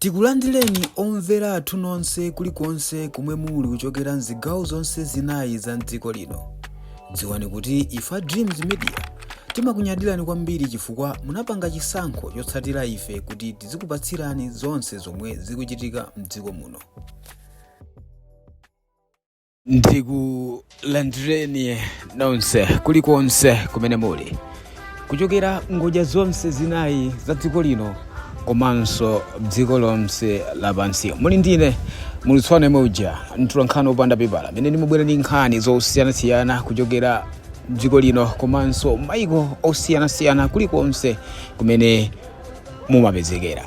Tikulandireni omvera athu nonse kulikonse kumwe muli kuchokera mzigawo zonse zinayi za mdziko lino. Dziwani kuti ife Dreams Media timakunyadirani kwambiri chifukwa munapanga chisankho chotsatira ife kuti tizikupatsirani zonse zomwe zikuchitika mdziko muno. Ndikulandireni nonse kulikonse kumene muli kuchokera ngodya zonse zinayi za dziko lino komanso dziko lonse lapansi. Muli ndine mulitswane moja mtulankhani opanda pepala amene ndimabwera ndi nkhani zosiyanasiyana kuchokera dziko lino komanso maiko osiyanasiyana kulikonse kumene mumapezekera.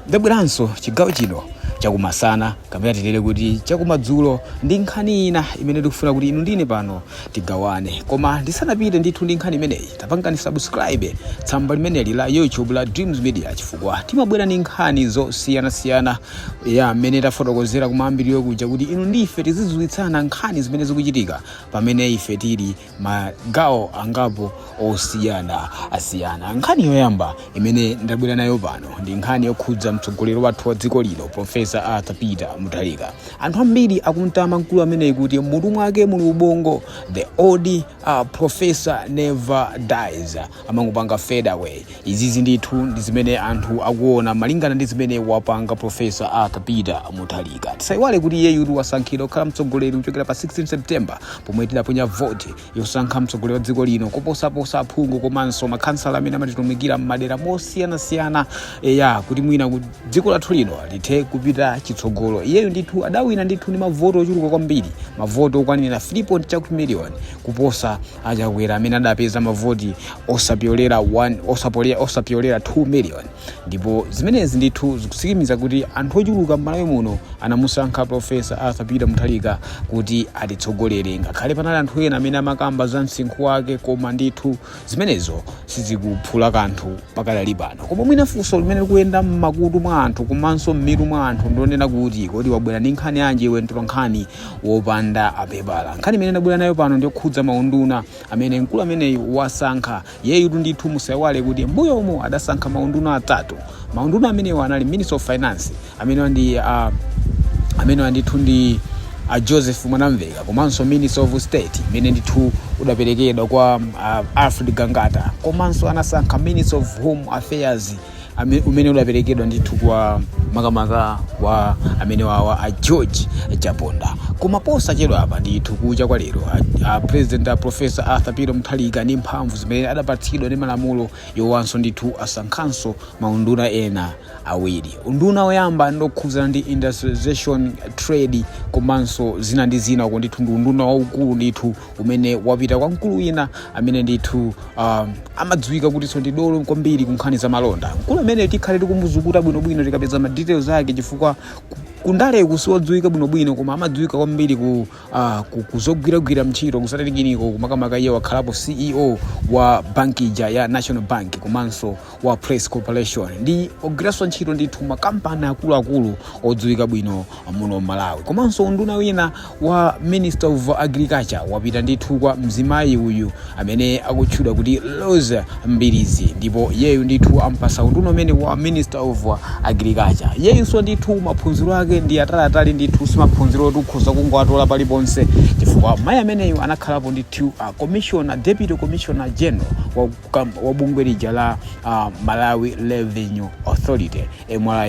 Ndabweranso chigawo chino chakumasana kapena tilere kuti chakumadzulo ndi nkhani ina imene tikufuna kuti inu ndine pano tigawane. Koma ndisanapite ndithu ndi nkhani imeneyi tapangani subscribe tsamba limeneli la YouTube la Dreams Media chifukwa timabwera ndi nkhani zosiyanasiyana ya amene tafotokozera kumayambiriro kuja kuti inu ndife tizidziwitsana nkhani zimene zikuchitika pamene ife tili magawo angapo osiyana. Nkhani yoyamba imene ndabwera nayo pano ndi nkhani yokhudza mtsogoleri wathu wa dziko lino Professor Muthalika. Anthu ambiri akumtama mkulu ameneyi kuti mutu mwake muli ubongo, the old professor never dies, amangopanga fade away. Izizi ndithu ndi zimene anthu akuona malingana ndi zimene wapanga Professor Muthalika. Tisaiwale kuti iyeyu wasankhidwa kukhala mtsogoleri kuchokera pa 16 September pomwe tidaponya vote yosankha mtsogoleri wa dziko lino kuposaposa aphungu komanso makhansala amene amatitumikira m'madera mosiyanasiyana kuti mwina ku dziko lathu lino lithe kupita chitsogolo. Iyeyu ndithu adawina ndithu ndi mavoto ochuluka kwambiri, mavoto okwanira 3.2 million kuposa achakwera amene adapeza mavoti osapyolera 2 million. Ndipo zimenezi ndithu zikusikimiza kuti anthu ochuluka m'Malawi muno anamusankha Professor Muthalika kuti atitsogolere. Ngakhale panali anthu ena amene amakamba za msinkhu wake koma ndithu zimenezo sizikuphula kanthu pakali pano. Koma mwina funso limene likuyenda m'makutu mwa anthu komanso m'mitu mwa anthu ndionena kuti kodi wabwera ndi nkhani yanji iwe mtulankhani wopanda pepala. Nkhani imene ndabwera nayo pano ndiyokhudza maunduna amene mkulu ameneyi wasankha. Yeyu ndithu musaiwale kuti mbuyomo adasankha maunduna atatu. Maunduna amenewa anali Minister of Finance amene ndithu ndi Joseph Mwanamveka komanso Minister of State imene ndithu udaperekedwa kwa Alfred Gangata, komanso anasankha Minister of Home Affairs umene udaperekedwa ndithu kwa makamaka wa amene wawa George Chaponda. Koma posachedwa apa ndithu kuja kwa lero President Professor Muthalika ndi mphamvu zimene adapatsidwa ndi malamulo yowanso ndithu asankhanso maunduna ena awiri. Unduna woyamba ndokhudzana ndi industrialization, trade komanso zina ndi zina uko ndithu ndi unduna waukulu ndithu umene wapita kwa mkulu wina amene ndithu amadziwika kuti so ndi dolo kwambiri ku nkhani za malonda. Mkulu amene tikhale tikumuzukuta bwinobwino tikapeza ma details ake chifukwa kundale kusiwodziwika bwinobwino koma amadziwika kwambiri kuzogwiragwira mchito kusatatiniko kumakamaka iye wakhalapo CEO wa bankija ya National Bank komanso wa Press Corporation ndi ogwiranso ntchito ndithu makampani akuluakulu odziwika bwino muno Malawi. Komanso unduna wina wa Minister of Agriculture wapita ndithu kwa mzimayi uyu amene akutchedwa kuti Rose Mbirizi, ndipo yeyu ndithu ampasa unduna umene wa Minister of Agriculture. Yeyunso ndithu maphunziro ake ndi atali ndithu simaphunziro tukhuza kungwatola paliponse chifukwa mayi ameneyo anakhalapo ndithu Deputy Commissioner General wa bungwe lija la Malawi Revenue Authority MRA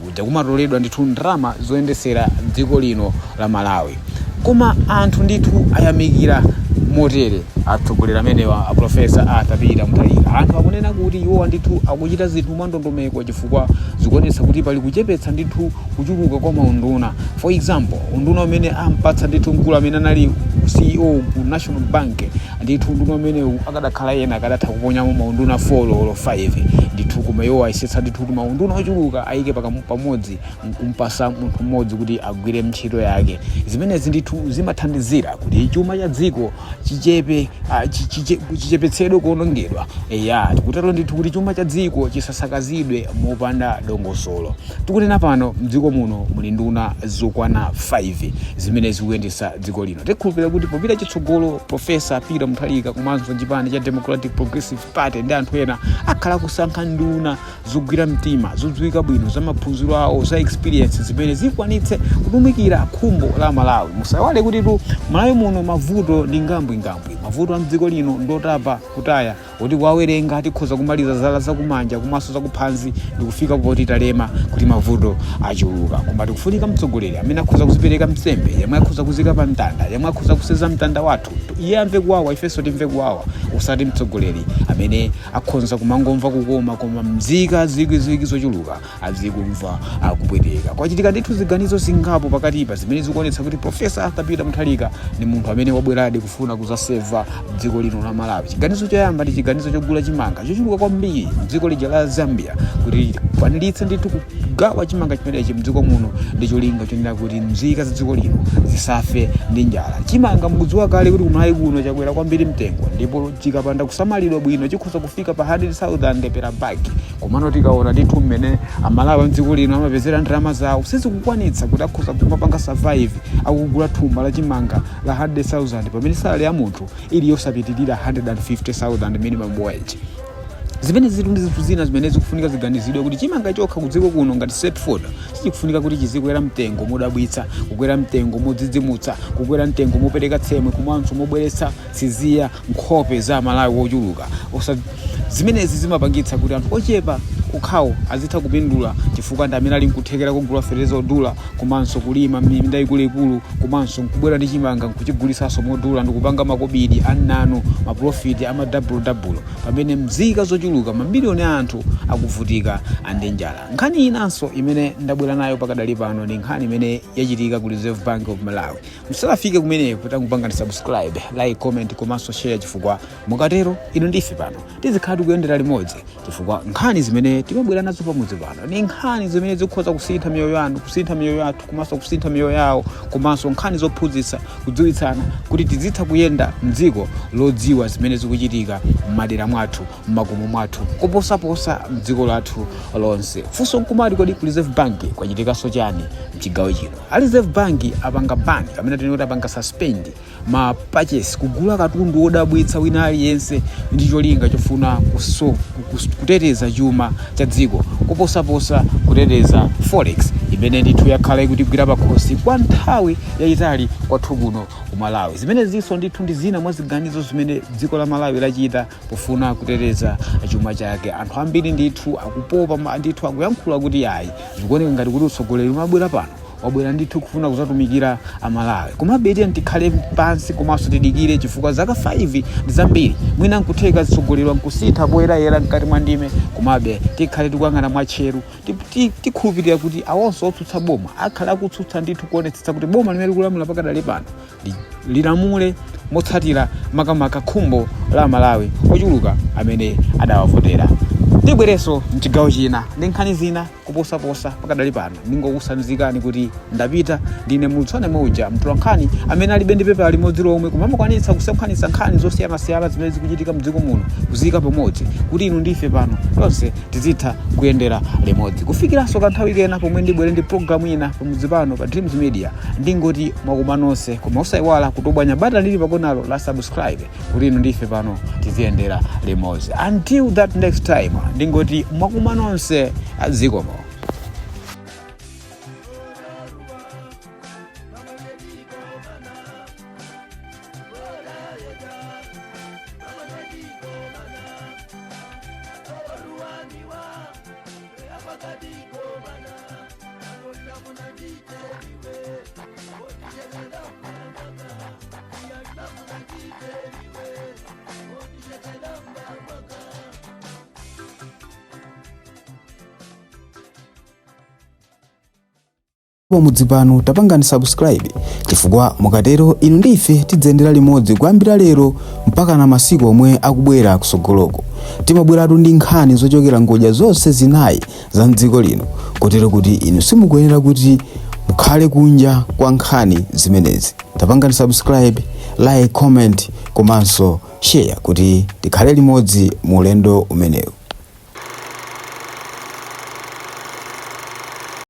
kuja kumatoledwa ndithu ndalama zoyendesera dziko lino la Malawi. Koma anthu ndithu ayamikira motere atsogoleri amenewa Professor Muthalika. Anthu akunena kuti iwo ndithu akuchita zinthu mwandondomeko chifukwa zikuonetsa kuti pali kuchepetsa ndithu kuchuluka kwa maunduna. For example, unduna umene ampatsa ndithu mkulu amene anali CEO ku National Bank ndithu unduna umene akadakhala yena akadatha kuponyamo maunduna 4 or 5 ndithu koma iwo ayisetsa ndithu kuti maunduna ochuluka ayike pamodzi nkumpasa munthu mmodzi kuti agwire ntchito yake. Zimenezi ndithu zimathandizira kuti chuma cha dziko chichepe chichepetsedwe kuonongedwa. Tikutero ndithu kuti chuma cha dziko chisasakazidwe mopanda dongosolo. Tikunena pano mdziko muno muli nduna zokwana 5 zimene zikuyendesa dziko lino. Tikhulupirira kuti popita chitsogolo Profesa Peter Muthalika komanso chipani cha Democratic Progressive Party ndi anthu ena akhala kusankha nduna zogwira mtima, zodziwika bwino za maphunziro awo, za experience zimene zikwanitse kutumikira khumbo la Malawi. Musawale kuti Malawi muno mavuto ndi ngambwingambwi. Mavuto a mdziko lino ndotapa kutaya kuti kwawerenga tikhoza kumaliza zala zakumanja komanso zakuphansi ndi kufika poti talema kuti mavuto achuluka. Koma tikufunika mtsogoleri amene akhoza kuzipereka msembe, yemwe akhoza kuzika pa mtanda, yemwe akhoza kuseza mtanda wathu. Iye amve kuwawa, ifenso timve kuwawa. Usati mtsogoleri amene akhoza kumangomva kukoma koma mzika zikwi zochuluka azikumva akupweteka. Kwachitika ndithu ziganizo zingapo pakatipa zimene zikuonetsa kuti Profesa Peter Muthalika ni munthu amene wabweradi kufuna kuzaseva dziko lino la Malawi. Chiganizo choyamba ndi chiganizo chogula chimanga chochuluka kwambiri mdziko lija la Zambia kuti kwanilitsa ndithu kugawa chimanga chimenechi mdziko muno ndi cholinga chonena kuti mzika za dziko lino zisafe ndi njala. Chimanga mukudziwa kale kuti kumalawi kuno chakwera kwambiri mtengo ndipo chikapanda kusamalidwa bwino chikhoza kufika pa 100,000 per bag. Komano tikaona ndithu mmene amalawi mdziko lino amapezera ndalama zawo sizikukwanitsa kuti akhoza kumapanga survive akugula thumba la chimanga la 100,000 pamene salary ya munthu ili yosapitirira 150,000 minimum wage. Zimene zinthu zina zimene zikufunika ziganizidwe kuti chimanga chokha kudziko kuno ngati set food sichikufunika kuti chizikwera mtengo modabwitsa, kukwera mtengo modzidzimutsa, kukwera mtengo mopereka tsemwe komanso mobweretsa siziya nkhope za Malawi wochuluka. Zimenezi zimapangitsa kuti anthu ochepa kukhawo azitha kupindula chifukwa ndi amene ali nkuthekera kugula fertilizer odula komanso kulima minda ikuluikulu komanso nkubwera ndi chimanga nkuchigulisanso modula ndikupanga makobidi anano maprofit ama double pamene mzika zochuluka mamiliyoni a anthu akuvutika andi njala. Nkhani inanso imene ndabwera nayo pakadali pano ndi nkhani imene yachitika ku Reserve Bank of Malawi. Musalafike kumeneko kuti angupanga subscribe, like, comment komanso share chifukwa mukatero ino ndife pano tizikhala tikuyendera limodzi chifukwa nkhani zimene timabwera nazo pamodzi pano ni nkhani zimene zikhoza kusintha miyoyo yanu, kusintha miyoyo yathu komanso kusintha miyoyo yawo komanso nkhani zophunzitsa kudziwitsana kuti tizitha kuyenda mdziko lodziwa zimene zikuchitika m'madera mwathu, m'makomo mwathu koposaposa mdziko lathu lonse. Funso nkumati kodi ku Reserve Bank kwachitikanso chani mchigawo chino. A Reserve Bank apanga bank amene tinoti apanga suspend ma purchase kugula katundu wodabwitsa wina aliyense ndi cholinga chofuna kuteteza chuma cha dziko kuposaposa kuteteza forex imene ndithu yakhala ikutigwira pakhosi kwa nthawi yayitali kwathu kuno ku Malawi. Zimene zinso ndithu ndi zina mwa ziganizo zimene dziko la Malawi lachita pofuna kuteteza chuma chake. Anthu ambiri ndithu akupopa ndithu akuyankhula kuti yayi zikuoneka ngati kuti utsogoleri umabwera pano wabwera ndithu kufuna kuzatumikira amalawi. Komabe tikhale pansi komanso tidikire chifukwa zaka 5 ndi zambiri. Mwina nkutheka zitsogolerwa nkusitha poyera mkati mwa ndime, komabe tikhale tikuyang'ana mwatcheru tikhulupirira kuti awonso otsutsa boma akhala akutsutsa ndithu kuonetsetsa kuti boma limene likulamula pakadali pano lilamule motsatira makamaka khumbo la Malawi ochuluka amene adawavotera. Tibwereso mchigawo china ndi nkhani zina kuposaposa pakadali pano. Ndingokusanzikani kuti ndapita ndine mulutsane moja mtolankhani amene alibe ndi pepa limodzi lomwe kumamukwanitsa kusankhanitsa nkhani zosiyanasiyana zimene zikuchitika mdziko muno kuzika pamodzi kuti inu ndife pano lonse tizitha kuyendera limodzi. Kufikiranso kanthawi kena pomwe ndibwere ndi programu ina pamudzi pano pa Dreams Media ndingoti mwakoma nonse, koma usayiwala kutobwanya bata lili pakonalo la subscribe kuti inu ndife pano tiziyendera limodzi. Until that next time ndingoti mwakoma nonse azikomo. Pamudzi pano tapangani subscribe chifukwa mukatero inu ndife tidzendera limodzi kuyambira lero mpaka na masiku omwe akubwera kusogoloko. Timabweratu ndi nkhani zochokera ngodya zonse zinayi za mdziko lino, kotero kuti inu simukuyenera kuti mukhale kunja kwa nkhani zimenezi. Tapangani subscribe, like, comment komanso share kuti tikhale limodzi mu ulendo umenewu.